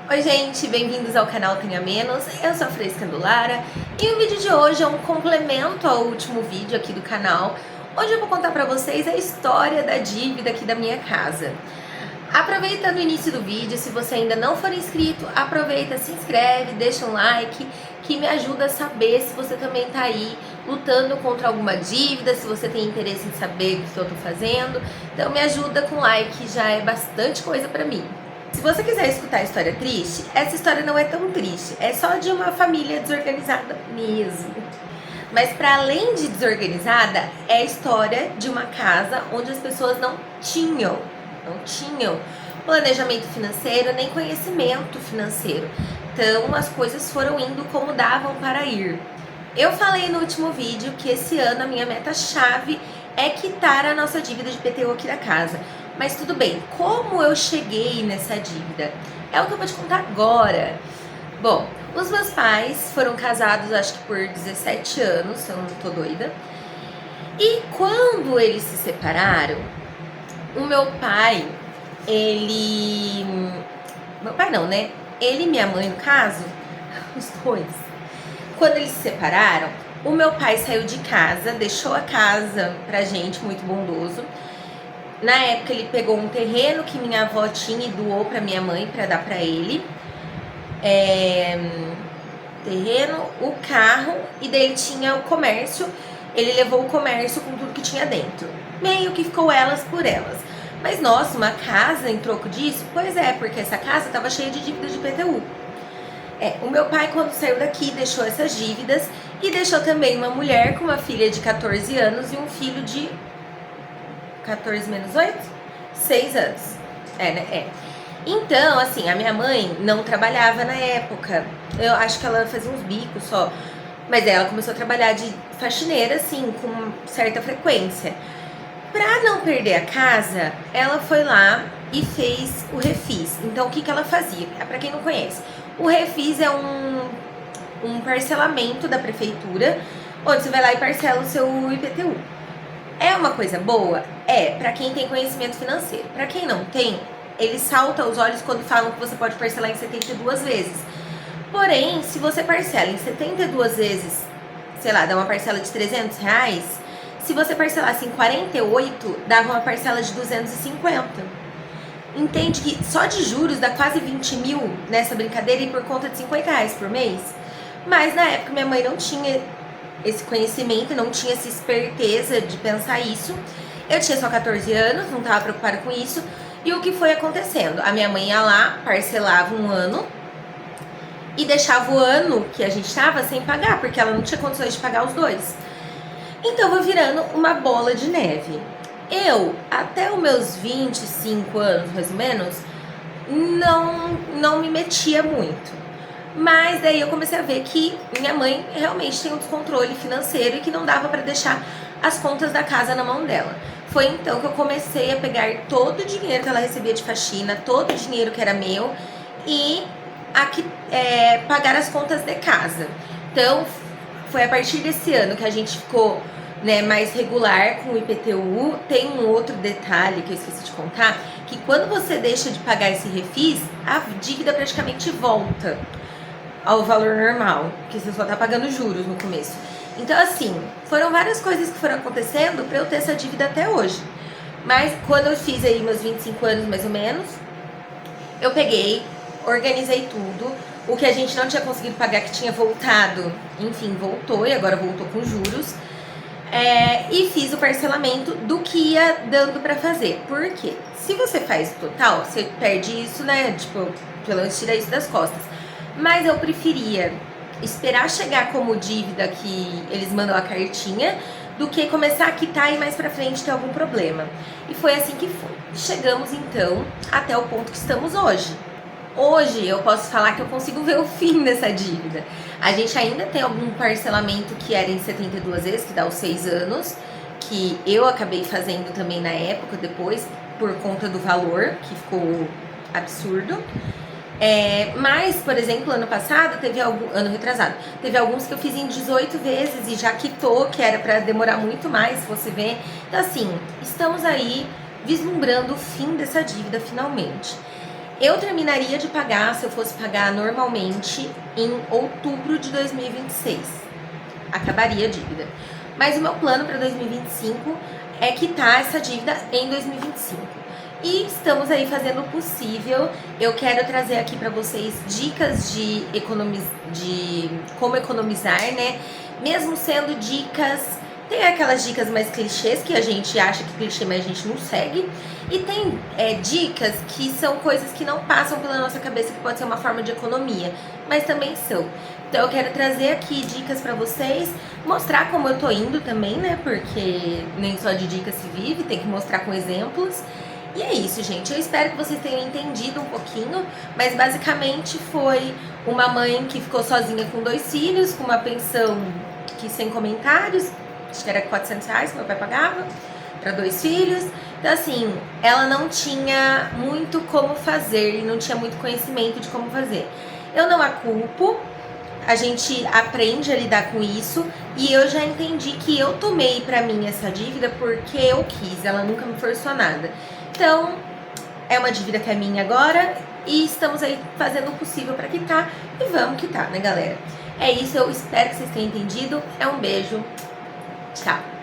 Oi gente, bem-vindos ao canal Tenha Menos, eu sou a Fran Escandolara e o vídeo de hoje é um complemento ao último vídeo aqui do canal, onde eu vou contar pra vocês a história da dívida aqui da minha casa. Aproveitando o início do vídeo, se você ainda não for inscrito, aproveita, se inscreve, deixa um like, que me ajuda a saber se você também tá aí lutando contra alguma dívida, se você tem interesse em saber o que eu tô fazendo, então me ajuda com like, já é bastante coisa pra mim. Se você quiser escutar a história triste, essa história não é tão triste, é só de uma família desorganizada mesmo. Mas para além de desorganizada, é a história de uma casa onde as pessoas não tinham planejamento financeiro nem conhecimento financeiro. Então as coisas foram indo como davam para ir. Eu falei no último vídeo que esse ano a minha meta-chave é quitar a nossa dívida de IPTU aqui da casa. Mas tudo bem, como eu cheguei nessa dívida? É o que eu vou te contar agora. Bom, os meus pais foram casados acho que por 17 anos, se eu não tô doida. E quando eles se separaram, o meu pai, Meu pai não, né? Ele e minha mãe, no caso, os dois. Quando eles se separaram, o meu pai saiu de casa, deixou a casa pra gente, muito bondoso. Na época ele pegou um terreno que minha avó tinha e doou pra minha mãe pra dar pra ele. Terreno, o carro, e daí ele tinha o comércio. Ele levou o comércio com tudo que tinha dentro. Meio que ficou elas por elas. Mas nossa, uma casa em troco disso? Pois é, porque essa casa tava cheia de dívidas de IPTU. O meu pai, quando saiu daqui, deixou essas dívidas e deixou também uma mulher com uma filha de 14 anos e um filho de 14 menos 8? 6 anos. Então, assim, a minha mãe não trabalhava na época. Eu acho que ela fazia uns bicos só. Mas ela começou a trabalhar de faxineira, assim, com certa frequência. Pra não perder a casa, ela foi lá e fez o refis. Então, o que ela fazia? Pra quem não conhece, o refis é um parcelamento da prefeitura, onde você vai lá e parcela o seu IPTU. É uma coisa boa? É, pra quem tem conhecimento financeiro. Pra quem não tem, ele salta os olhos quando falam que você pode parcelar em 72 vezes. Porém, se você parcela em 72 vezes, sei lá, dá uma parcela de R$300, se você parcelasse em 48, dava uma parcela de 250. Entende que só de juros dá quase 20 mil nessa brincadeira e por conta de R$50 por mês? Mas na época minha mãe não tinha esse conhecimento, não tinha essa esperteza de pensar isso. Eu tinha só 14 anos, não estava preocupada com isso. E o que foi acontecendo? A minha mãe ia lá, parcelava um ano e deixava o ano que a gente estava sem pagar, porque ela não tinha condições de pagar os dois. Então foi virando uma bola de neve. Eu, até os meus 25 anos, mais ou menos, não me metia muito. Mas daí eu comecei a ver que minha mãe realmente tem um descontrole financeiro e que não dava para deixar as contas da casa na mão dela. Foi então que eu comecei a pegar todo o dinheiro que ela recebia de faxina, todo o dinheiro que era meu e pagar as contas de casa. Então foi a partir desse ano que a gente ficou, né, mais regular com o IPTU. Tem um outro detalhe que eu esqueci de contar, que quando você deixa de pagar esse refis, a dívida praticamente volta ao valor normal, que você só tá pagando juros no começo. Então assim, foram várias coisas que foram acontecendo pra eu ter essa dívida até hoje. Mas quando eu fiz aí meus 25 anos mais ou menos, eu peguei, organizei tudo. O que a gente não tinha conseguido pagar, que tinha voltado, enfim, voltou e agora voltou com juros. E fiz o parcelamento do que ia dando pra fazer. Por quê? Se você faz o total, você perde isso, né? Tipo, pelo menos tira isso das costas. Mas eu preferia esperar chegar como dívida que eles mandam a cartinha do que começar a quitar e mais pra frente ter algum problema. E foi assim que foi. Chegamos então até o ponto que estamos hoje. Hoje eu posso falar que eu consigo ver o fim dessa dívida. A gente ainda tem algum parcelamento que era em 72 vezes, que dá os 6 anos, que eu acabei fazendo também na época, depois, por conta do valor, que ficou absurdo. Mas, por exemplo, ano passado, ano retrasado, teve alguns que eu fiz em 18 vezes e já quitou, que era pra demorar muito mais, se você ver. Então assim, estamos aí vislumbrando o fim dessa dívida finalmente. Eu terminaria de pagar, se eu fosse pagar normalmente, em outubro de 2026. Acabaria a dívida. Mas o meu plano para 2025 é quitar essa dívida em 2025. E estamos aí fazendo o possível. Eu quero trazer aqui para vocês dicas de como economizar, né? Mesmo sendo dicas, tem aquelas dicas mais clichês que a gente acha que clichê, mas a gente não segue. E tem dicas que são coisas que não passam pela nossa cabeça, que pode ser uma forma de economia, mas também são. Então eu quero trazer aqui dicas pra vocês, mostrar como eu tô indo também, né? Porque nem só de dicas se vive, tem que mostrar com exemplos. E é isso, gente. Eu espero que vocês tenham entendido um pouquinho, mas basicamente foi uma mãe que ficou sozinha com 2 filhos, com uma pensão que sem comentários, acho que era R$ 400 que meu pai pagava, para 2 filhos. Então, assim, ela não tinha muito como fazer e não tinha muito conhecimento de como fazer. Eu não a culpo, a gente aprende a lidar com isso e eu já entendi que eu tomei pra mim essa dívida porque eu quis, ela nunca me forçou a nada. Então, é uma dívida que é minha agora e estamos aí fazendo o possível pra quitar e vamos quitar, né, galera? É isso, eu espero que vocês tenham entendido. É um beijo. Tchau.